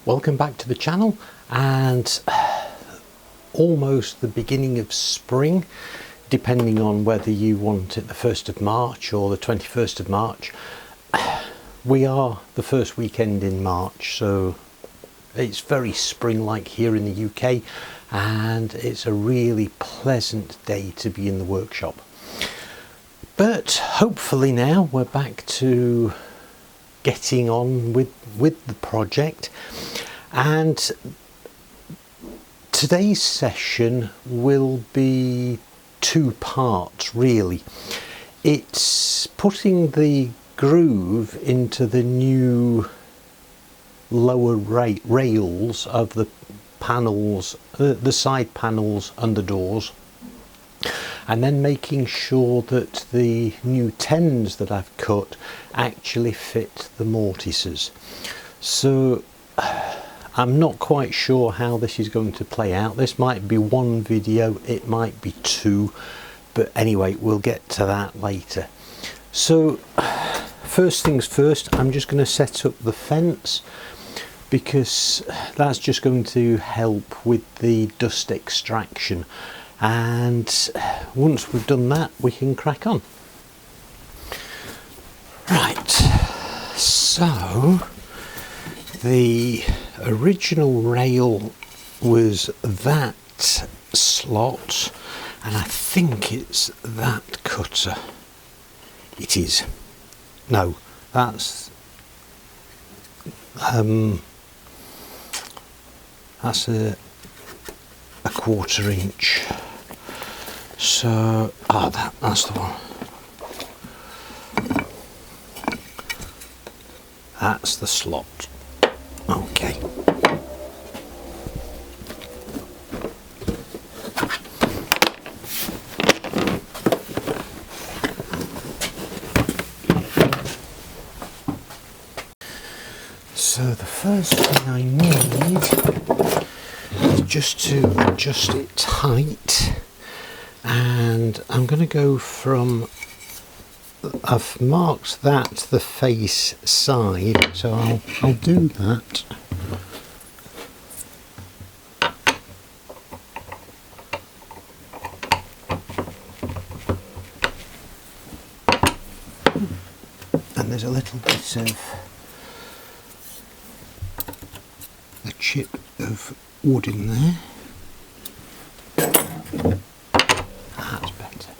Welcome back to the channel, and almost the beginning of spring, depending on whether you want it the 1st of March or the 21st of March. We are the first weekend in March, so it's very spring-like here in the UK, and it's a really pleasant day to be in the workshop. But hopefully now we're back to getting on with the project, and today's session will be two parts really. It's putting the groove into the new lower rails of the panels, the side panels and the doors, and then making sure that the new tenons that I've cut actually fit the mortises. So I'm not quite sure how this is going to play out. This might be one video, it might be two, but anyway, we'll get to that later. So first things first, I'm just going to set up the fence, because that's just going to help with the dust extraction, and once we've done that we can crack on. Right, so the original rail was that slot, and I think it's that cutter. It is. No, that's a 1/4 inch. So that's the one. That's the slot. Okay. So the first thing I need is just to adjust it tight, and I'm going to go from, I've marked that the face side, so I'll do that. And there's a little bit of a chip of wood in there. That's better.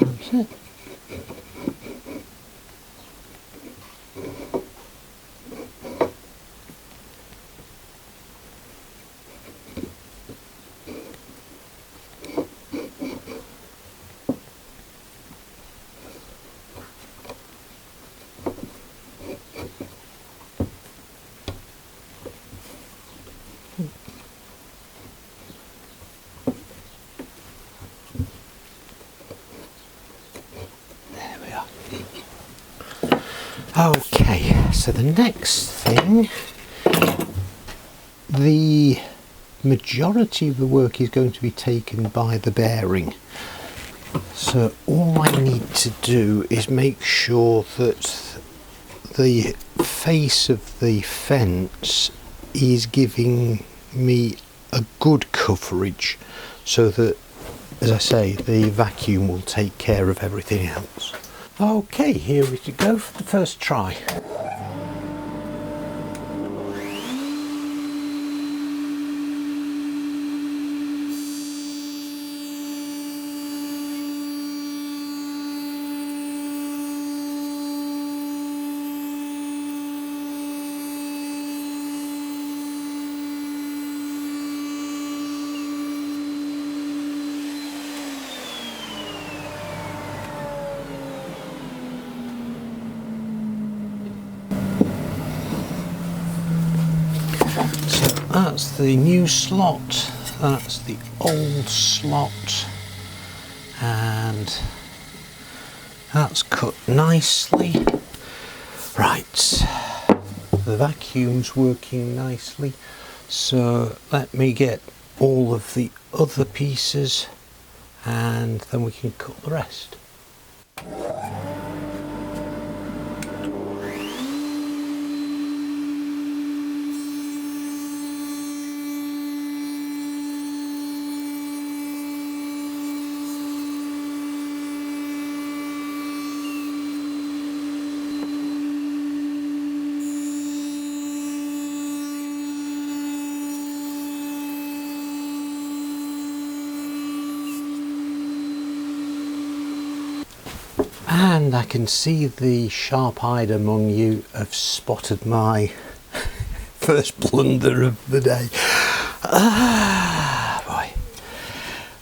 That's it. Okay, so the next thing, the majority of the work is going to be taken by the bearing. So all I need to do is make sure that the face of the fence is giving me a good coverage, so that, as I say, the vacuum will take care of everything else. Okay, here we go for the first try. That's the new slot, that's the old slot, and that's cut nicely. Right, the vacuum's working nicely. So let me get all of the other pieces and then we can cut the rest. And I can see the sharp-eyed among you have spotted my first blunder of the day. Boy.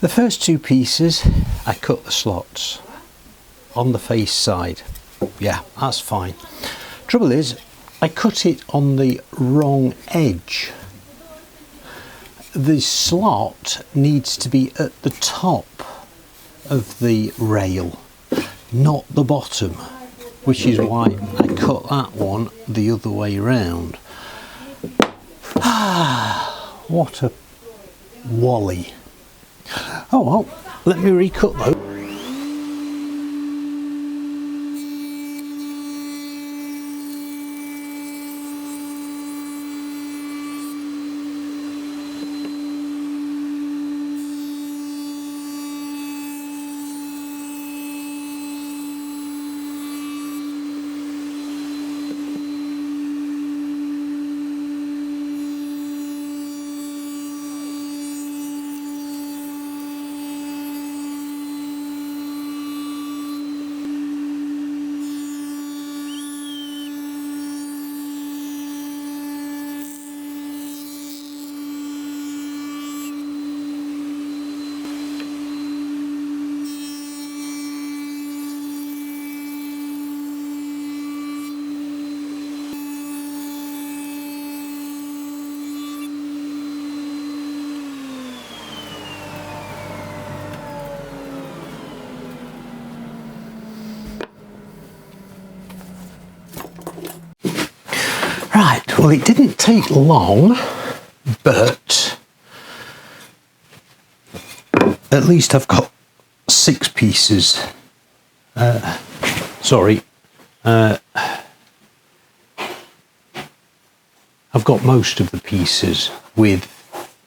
The first two pieces, I cut the slots on the face side. Yeah, that's fine. Trouble is, I cut it on the wrong edge. The slot needs to be at the top of the rail, not the bottom, which is why I cut that one the other way round. What a wally. Oh well, let me recut those. Right, well it didn't take long, but at least I've got 6 pieces. Sorry, I've got most of the pieces with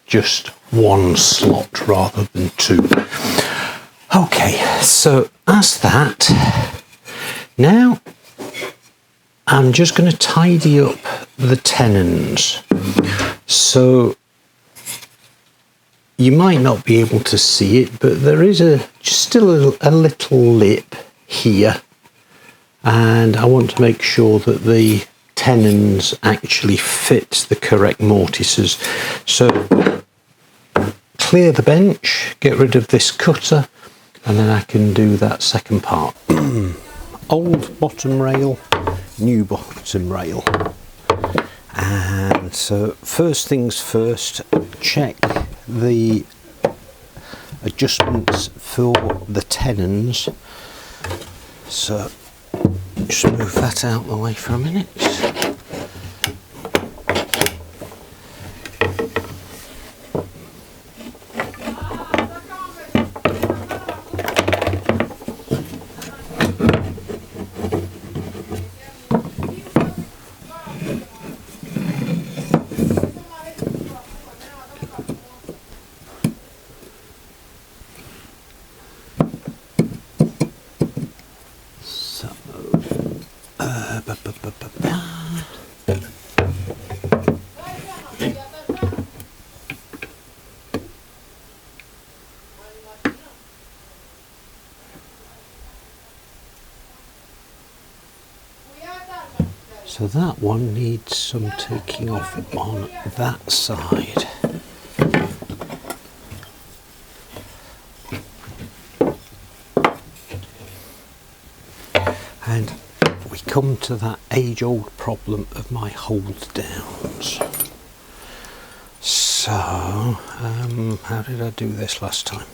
just one slot rather than 2. Okay, so that's that. Now I'm just going to tidy up the tenons. So you might not be able to see it, but there is still a little lip here, and I want to make sure that the tenons actually fit the correct mortises. So clear the bench, get rid of this cutter, and then I can do that second part. Old bottom rail, new bottom rail. And so first things first, check the adjustments for the tenons. So just move that out of the way for a minute. So that one needs some taking off on that side. And we come to that age-old problem of my hold downs. So, how did I do this last time?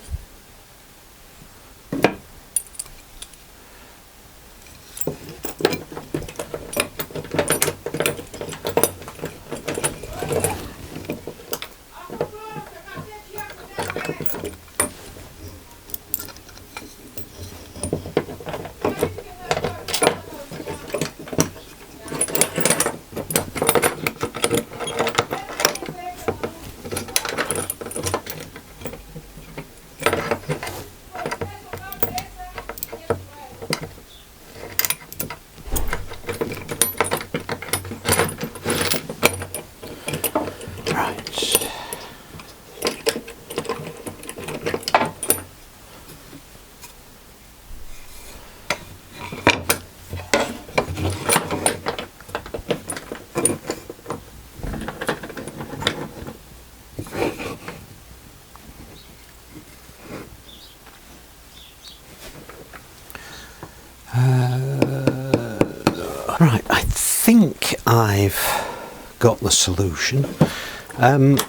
I've got the solution.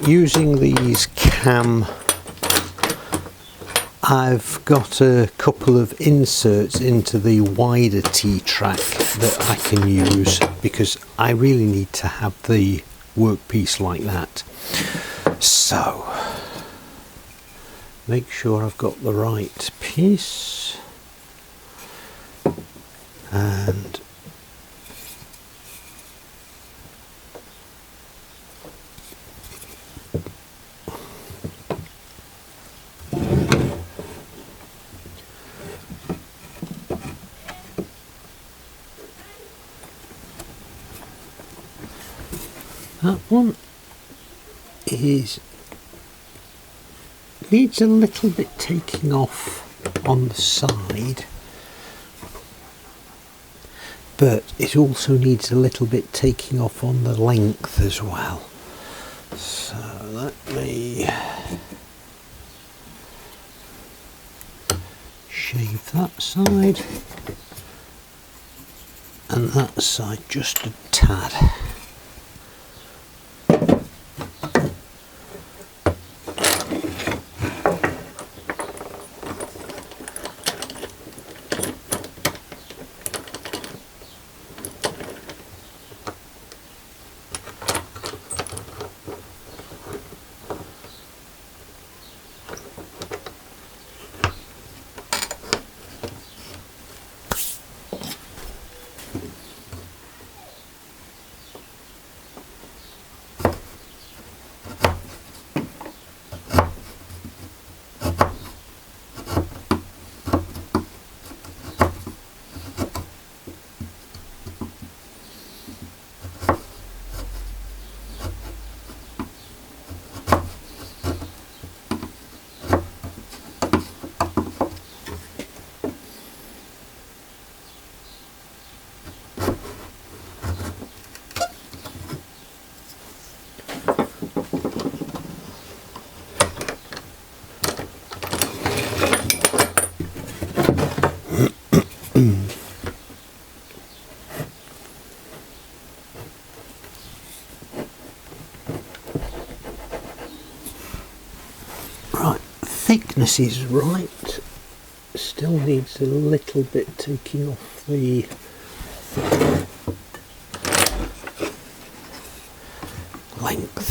Using these cam, I've got a couple of inserts into the wider T-track that I can use because I really need to have the workpiece like that. So, make sure I've got the right piece, and that one needs a little bit taking off on the side, but it also needs a little bit taking off on the length as well. So let me shave that side and that side just a tad. Right, thickness is right, still needs a little bit taking off the length.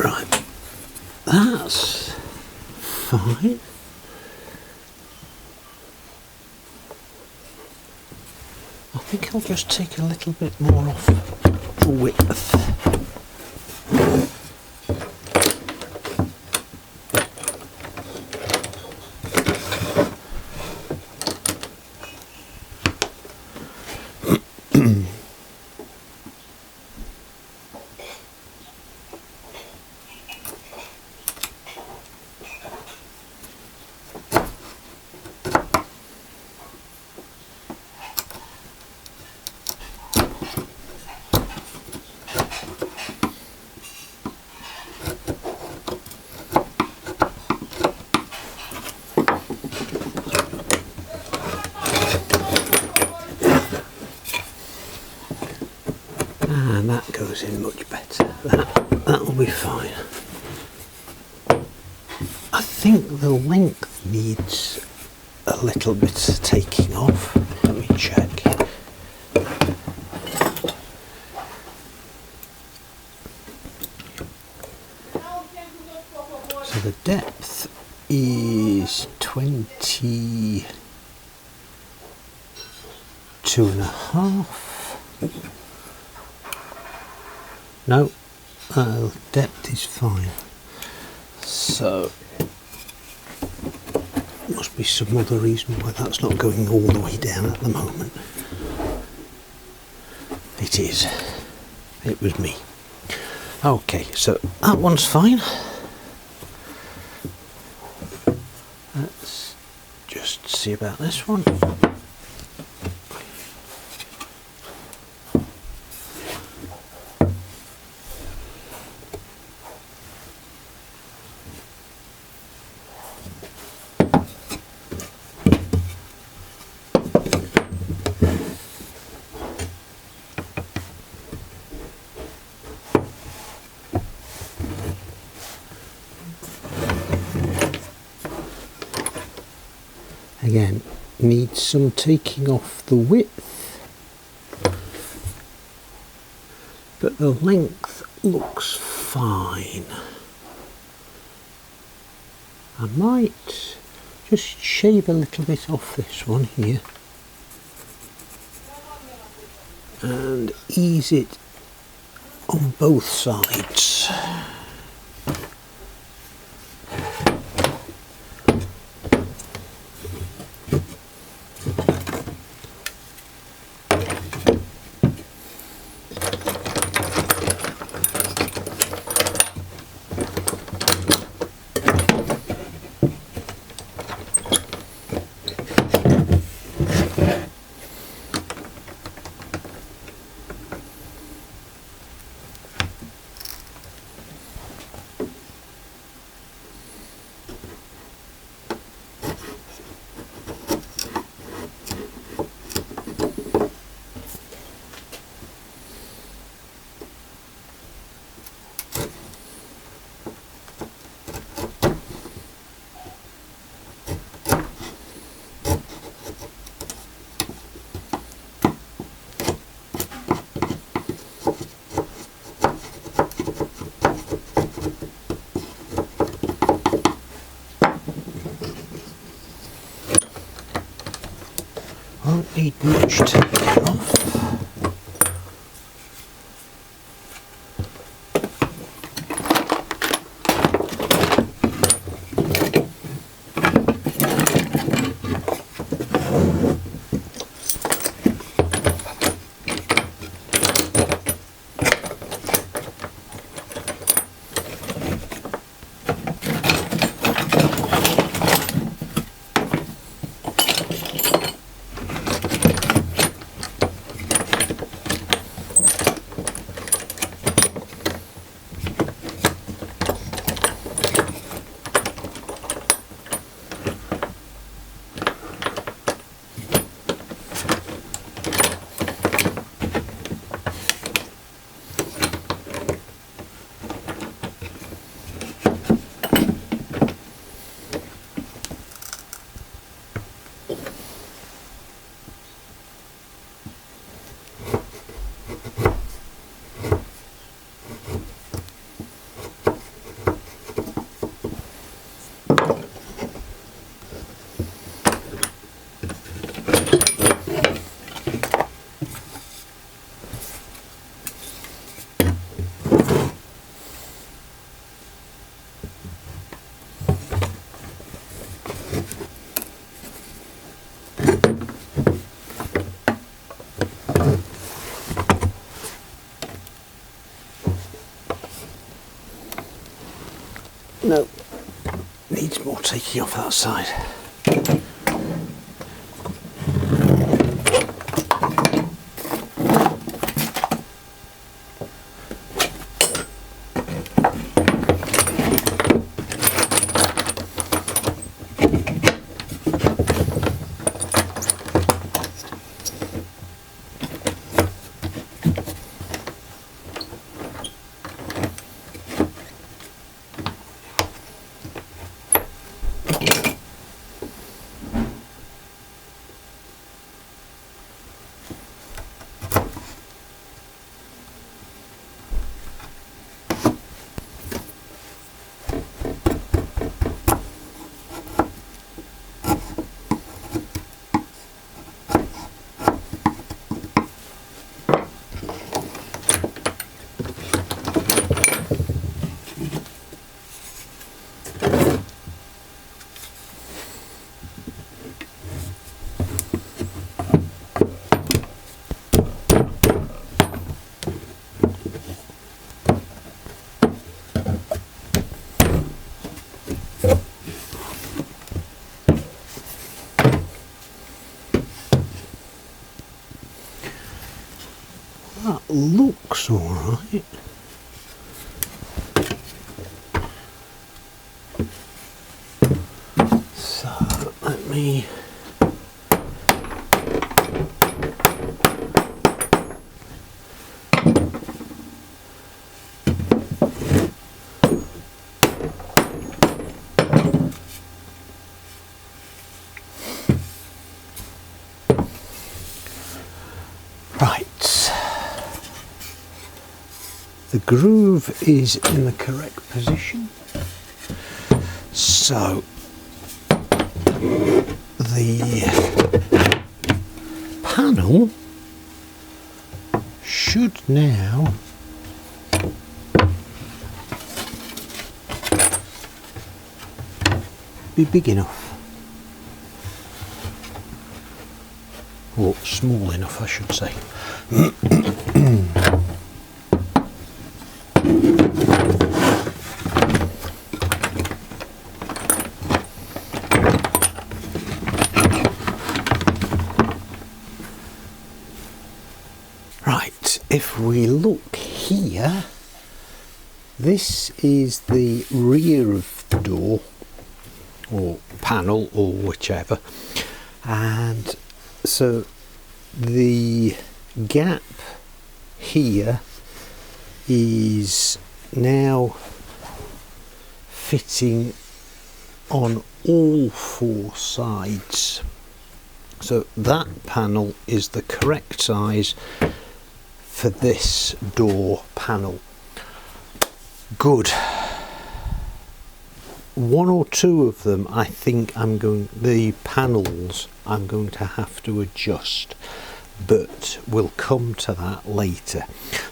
Right, that's fine. I think I'll just take a little bit more off the width. And that goes in much better. That'll be fine. I think the length needs a little bit of taking off. Let me check. So the depth is 22.5. No, depth is fine. So must be some other reason why that's not going all the way down at the moment. It is. It was me. Okay, so that one's fine. Let's just see about this one. Again, needs some taking off the width, but the length looks fine. I might just shave a little bit off this one here and ease it on both sides. Won't need much taking off. No, needs more taking off that side. looks alright. So let me the groove is in the correct position, so the panel should now be big enough, or small enough I should say. If we look here, this is the rear of the door, or panel, or whichever, and so the gap here is now fitting on all four sides, so that panel is the correct size for this door panel. Good. One or two of them I think the panels I'm going to have to adjust, but we'll come to that later.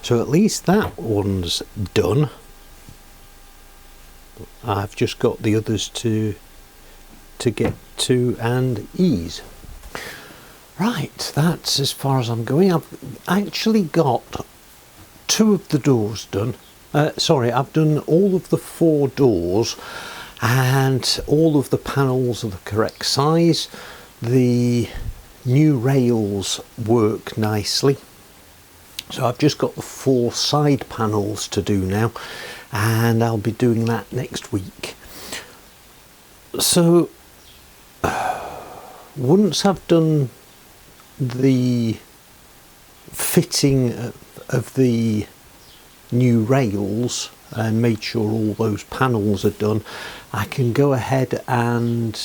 So at least that one's done. I've just got the others to get to and ease. Right, that's as far as I'm going. I've actually got two of the doors done. Sorry, I've done all of the four doors, and all of the panels are the correct size. The new rails work nicely. So I've just got the four side panels to do now, and I'll be doing that next week. So once I've done the fitting of the new rails and made sure all those panels are done, I can go ahead and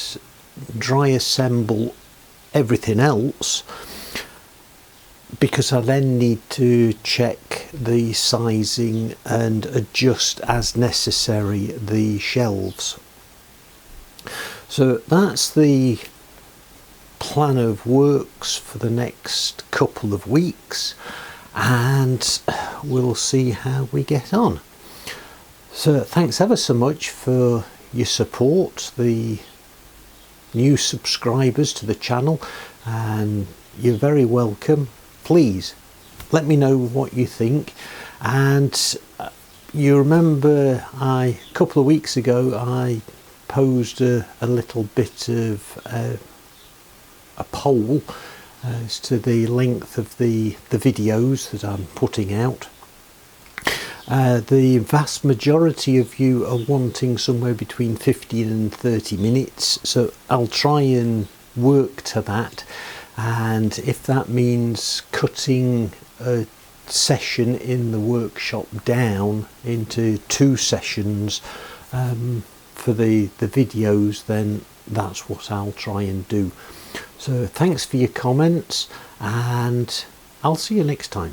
dry assemble everything else, because I then need to check the sizing and adjust as necessary the shelves. So that's the plan of works for the next couple of weeks, and we'll see how we get on. So thanks ever so much for your support, the new subscribers to the channel, and you're very welcome. Please let me know what you think. And you remember a couple of weeks ago I posed a little bit of a poll as to the length of the videos that I'm putting out. The vast majority of you are wanting somewhere between 15 and 30 minutes, so I'll try and work to that, and if that means cutting a session in the workshop down into 2 sessions for the videos, then that's what I'll try and do. So thanks for your comments, and I'll see you next time.